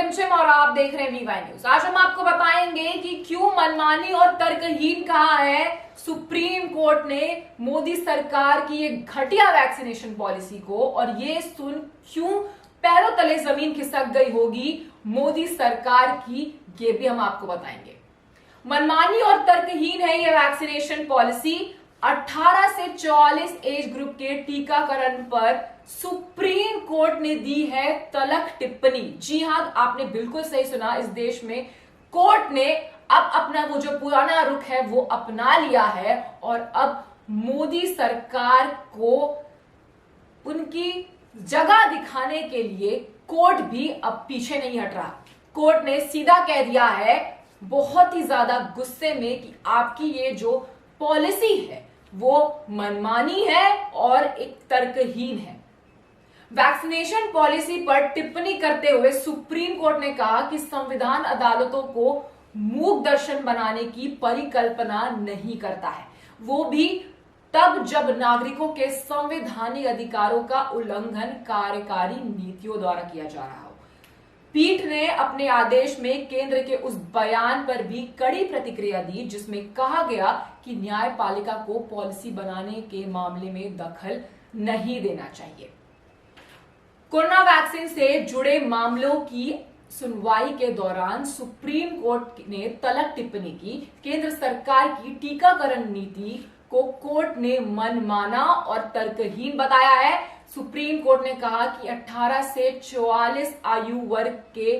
रिमझिम और आप देख रहे हैं वीवाई न्यूज। आज हम आपको बताएंगे कि क्यों मनमानी और तर्कहीन कहा है सुप्रीम कोर्ट ने मोदी सरकार की एक घटिया वैक्सीनेशन पॉलिसी को, और ये सुन क्यों पैरों तले जमीन खिसक गई होगी मोदी सरकार की, ये भी हम आपको बताएंगे। मनमानी और तर्कहीन है ये वैक्सीनेशन पॉलिसी। 18 से 44 एज ग्रुप के टीकाकरण पर सुप्रीम कोर्ट ने दी है तलख टिप्पणी। जी हां, आपने बिल्कुल सही सुना। इस देश में कोर्ट ने अब अपना वो जो पुराना रुख है वो अपना लिया है और अब मोदी सरकार को उनकी जगह दिखाने के लिए कोर्ट भी अब पीछे नहीं हट रहा। कोर्ट ने सीधा कह दिया है बहुत ही ज्यादा गुस्से में कि आपकी ये जो पॉलिसी है वो मनमानी है और एक तर्कहीन है। वैक्सीनेशन पॉलिसी पर टिप्पणी करते हुए सुप्रीम कोर्ट ने कहा कि संविधान अदालतों को मूक दर्शन बनाने की परिकल्पना नहीं करता है, वो भी तब जब नागरिकों के संवैधानिक अधिकारों का उल्लंघन कार्यकारी नीतियों द्वारा किया जा रहा हो। पीठ ने अपने आदेश में केंद्र के उस बयान पर भी कड़ी प्रतिक्रिया दी जिसमें कहा गया कि न्यायपालिका को पॉलिसी बनाने के मामले में दखल नहीं देना चाहिए। कोरोना वैक्सीन से जुड़े मामलों की सुनवाई के दौरान सुप्रीम कोर्ट ने तलख टिप्पणी की। केंद्र सरकार की टीकाकरण नीति को कोर्ट ने मनमाना और तर्कहीन बताया है। सुप्रीम कोर्ट ने कहा कि 18 से 44 आयु वर्ग के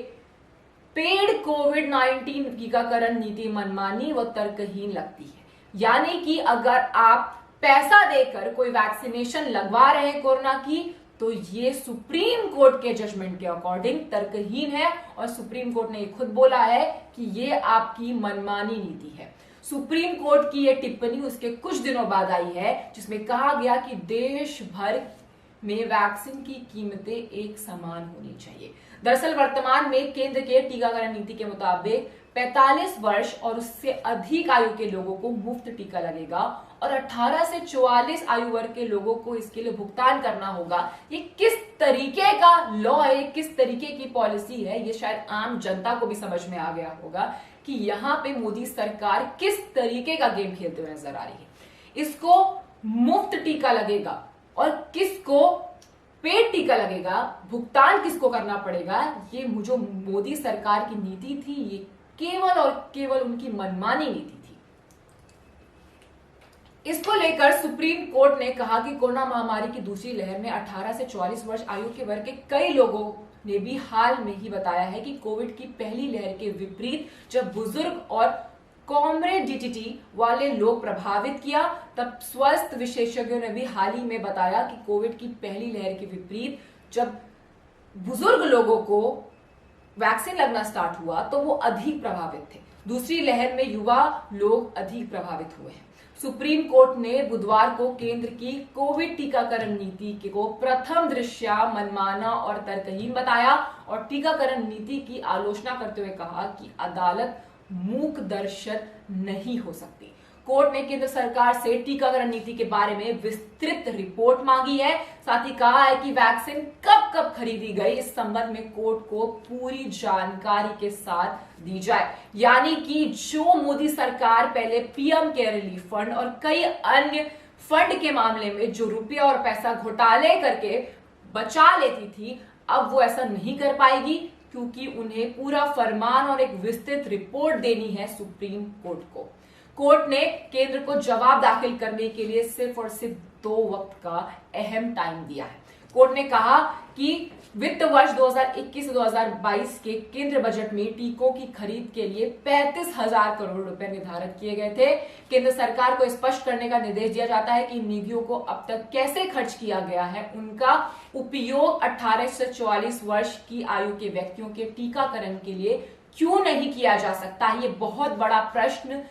पेड कोविड-19 टीकाकरण नीति मनमानी व तर्कहीन लगती है। यानी कि अगर आप पैसा देकर कोई वैक्सीनेशन लगवा रहे हैं कोरोना की, तो ये सुप्रीम कोर्ट के जजमेंट के अकॉर्डिंग तर्कहीन है और सुप्रीम कोर्ट ने खुद बोला है कि ये आपकी मनमानी नीति है। सुप्रीम कोर्ट की ये टिप्पणी उसके कुछ दिनों बाद आई है जिसमें कहा गया कि देश भर में वैक्सीन की कीमतें एक समान होनी चाहिए। दरअसल वर्तमान में केंद्र के टीकाकरण नीति के मुताबिक 45 वर्ष और उससे अधिक आयु के लोगों को मुफ्त टीका लगेगा और 18 से 44 आयु वर्ग के लोगों को इसके लिए भुगतान करना होगा। ये किस तरीके का लॉ है, किस तरीके की पॉलिसी है, ये शायद आम जनता को भी समझ में आ गया होगा कि यहाँ पे मोदी सरकार किस तरीके का गेम खेलते हुए नजर आ रही है। इसको मुफ्त टीका लगेगा और किसको पेड टीका लगेगा, भुगतान किसको करना पड़ेगा, ये जो मोदी सरकार की नीति थी ये केवल और केवल उनकी मनमानी नीति थी। इसको लेकर सुप्रीम कोर्ट ने कहा कि कोरोना महामारी की दूसरी लहर में 18 से 44 वर्ष आयु के वर्ग के कई लोगों ने भी हाल में ही बताया है कि कोविड की पहली लहर के विपरीत जब बुजुर्ग और कॉमोर्बिडिटी वाले लोग प्रभावित किया, तब स्वास्थ्य विशेषज्ञों ने भी हाल ही में बताया कि कोविड की पहली लहर के विपरीत जब बुजुर्ग लोगों को वैक्सीन लगना स्टार्ट हुआ तो वो अधिक प्रभावित थे। दूसरी लहर में युवा लोग अधिक प्रभावित हुए हैं। सुप्रीम कोर्ट ने बुधवार को केंद्र की कोविड टीकाकरण नीति को प्रथम दृष्टया मनमाना और तर्कहीन बताया और टीकाकरण नीति की आलोचना करते हुए कहा कि अदालत मूक दर्शन नहीं हो सकती। कोर्ट ने केंद्र सरकार से टीकाकरण नीति के बारे में विस्तृत रिपोर्ट मांगी है। साथ ही कहा है कि वैक्सीन कब कब खरीदी गई इस संबंध में कोर्ट को पूरी जानकारी के साथ दी जाए। यानी कि जो मोदी सरकार पहले पीएम केयर रिलीफ फंड और कई अन्य फंड के मामले में जो रुपया और पैसा घोटाले करके बचा लेती थी, अब वो ऐसा नहीं कर पाएगी क्योंकि उन्हें पूरा फरमान और एक विस्तृत रिपोर्ट देनी है सुप्रीम कोर्ट को। कोर्ट ने केंद्र को जवाब दाखिल करने के लिए सिर्फ और सिर्फ 2 वक्त का अहम टाइम दिया है। कोर्ट ने कहा कि वित्त वर्ष 2021-2022 के केंद्र बजट में टीकों की खरीद के लिए 35,000 करोड़ रुपए निर्धारित किए गए थे। केंद्र सरकार को स्पष्ट करने का निर्देश दिया जाता है कि निधियों को अब तक कैसे खर्च किया गया है, उनका उपयोग 18 से 44 वर्ष की आयु के व्यक्तियों के टीकाकरण के लिए क्यों नहीं किया जा सकता। ये बहुत बड़ा प्रश्न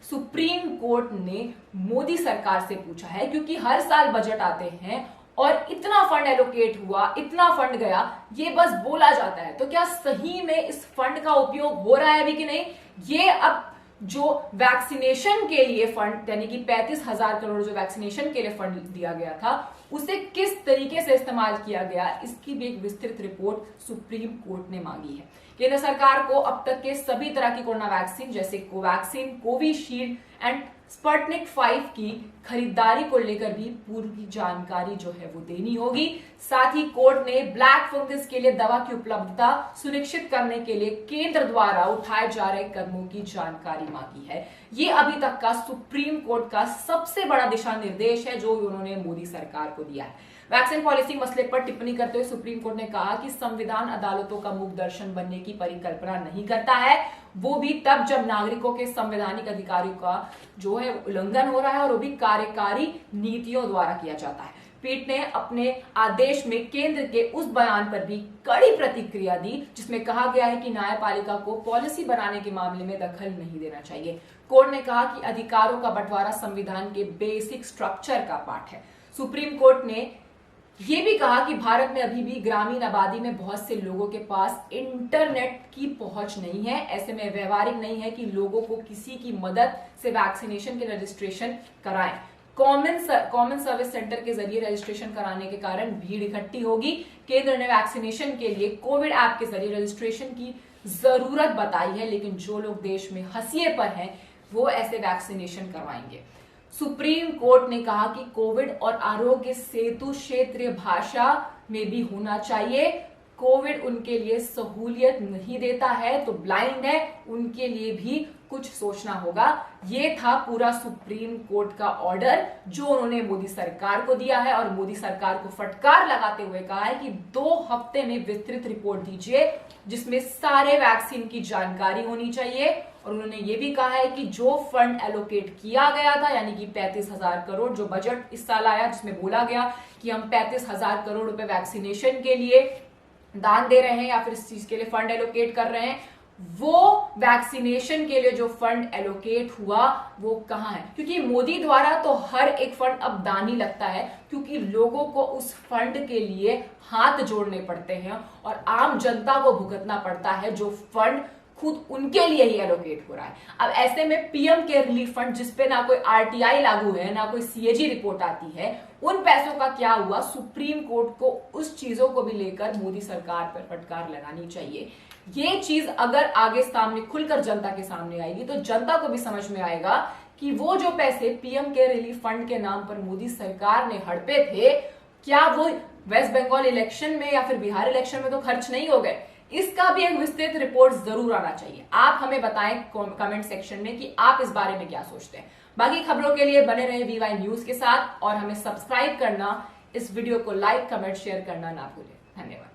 सुप्रीम कोर्ट ने मोदी सरकार से पूछा है, क्योंकि हर साल बजट आते हैं और इतना फंड एलोकेट हुआ, इतना फंड गया, ये बस बोला जाता है। तो क्या सही में इस फंड का उपयोग हो रहा है अभी कि नहीं, ये अब जो वैक्सीनेशन के लिए फंड यानी कि 35,000 करोड़ जो वैक्सीनेशन के लिए फंड दिया गया था उसे किस तरीके से इस्तेमाल किया गया, इसकी भी एक विस्तृत रिपोर्ट सुप्रीम कोर्ट ने मांगी है। केंद्र सरकार को अब तक के सभी तरह की कोरोना वैक्सीन जैसे कोवैक्सीन, कोविशील्ड एंड स्पुतनिक 5 की खरीदारी को लेकर भी पूरी जानकारी जो है वो देनी होगी। साथ ही कोर्ट ने ब्लैक फंगस के लिए दवा की उपलब्धता सुनिश्चित करने के लिए केंद्र द्वारा उठाए जा रहे कदमों की जानकारी मांगी है। ये अभी तक का सुप्रीम कोर्ट का सबसे बड़ा दिशा निर्देश है जो उन्होंने मोदी सरकार को दिया है। वैक्सीन पॉलिसी मसले पर टिप्पणी करते हुए सुप्रीम कोर्ट ने कहा कि संविधान अदालतों का मुख दर्शन बनने की परिकल्पना नहीं करता है, वो भी तब जब नागरिकों के संवैधानिक अधिकारों का जो है उल्लंघन हो रहा है और वो भी कार्यकारी नीतियों द्वारा किया जाता है। पीठ ने अपने आदेश में केंद्र के उस बयान पर भी कड़ी प्रतिक्रिया दी जिसमें कहा गया है कि न्यायपालिका को पॉलिसी बनाने के मामले में दखल नहीं देना चाहिए। कोर्ट ने कहा कि अधिकारों का बंटवारा संविधान के बेसिक स्ट्रक्चर का पार्ट है। सुप्रीम कोर्ट ने ये भी कहा कि भारत में अभी भी ग्रामीण आबादी में बहुत से लोगों के पास इंटरनेट की पहुंच नहीं है। ऐसे में व्यवहारिक नहीं है कि लोगों को किसी की मदद से वैक्सीनेशन के रजिस्ट्रेशन कराएं। कॉमन सर्विस सेंटर के जरिए रजिस्ट्रेशन कराने के कारण भीड़ इकट्ठी होगी। केंद्र ने वैक्सीनेशन के लिए कोविड ऐप के जरिए रजिस्ट्रेशन की जरूरत बताई है, लेकिन जो लोग देश में हंसिए पर हैं वो ऐसे वैक्सीनेशन करवाएंगे। सुप्रीम कोर्ट ने कहा कि कोविड और आरोग्य सेतु क्षेत्रीय भाषा में भी होना चाहिए। कोविड उनके लिए सहूलियत नहीं देता है तो ब्लाइंड है, उनके लिए भी कुछ सोचना होगा। ये था पूरा सुप्रीम कोर्ट का ऑर्डर जो उन्होंने मोदी सरकार को दिया है और मोदी सरकार को फटकार लगाते हुए कहा है कि 2 हफ्ते में विस्तृत रिपोर्ट दीजिए जिसमें सारे वैक्सीन की जानकारी होनी चाहिए। और उन्होंने ये भी कहा है कि जो फंड एलोकेट किया गया था यानी कि 35,000 करोड़ जो बजट इस साल आया जिसमें बोला गया कि हम 35,000 करोड़ रुपए वैक्सीनेशन के लिए दान दे रहे हैं या फिर इस चीज के लिए फंड एलोकेट कर रहे हैं, वो वैक्सीनेशन के लिए जो फंड एलोकेट हुआ वो कहां है? क्योंकि मोदी द्वारा तो हर एक फंड अब दानी लगता है क्योंकि लोगों को उस फंड के लिए हाथ जोड़ने पड़ते हैं और आम जनता को भुगतना पड़ता है जो फंड खुद उनके लिए ही एलोकेट हो रहा है। अब ऐसे में पीएम केयर रिलीफ फंड जिसपे ना कोई आरटीआई लागू है ना कोई सीएजी रिपोर्ट आती है, उन पैसों का क्या हुआ? सुप्रीम कोर्ट को उस चीजों को भी लेकर मोदी सरकार पर फटकार लगानी चाहिए। ये चीज अगर आगे सामने खुलकर जनता के सामने आएगी तो जनता को भी समझ में आएगा कि वो जो पैसे पीएम केयर रिलीफ फंड के नाम पर मोदी सरकार ने हड़पे थे, क्या वो वेस्ट बंगाल इलेक्शन में या फिर बिहार इलेक्शन में तो खर्च नहीं हो गए? इसका भी एक विस्तृत रिपोर्ट जरूर आना चाहिए। आप हमें बताएं कमेंट सेक्शन में कि आप इस बारे में क्या सोचते हैं। बाकी खबरों के लिए बने रहे VY न्यूज के साथ और हमें सब्सक्राइब करना, इस वीडियो को लाइक, कमेंट, शेयर करना ना भूलें। धन्यवाद।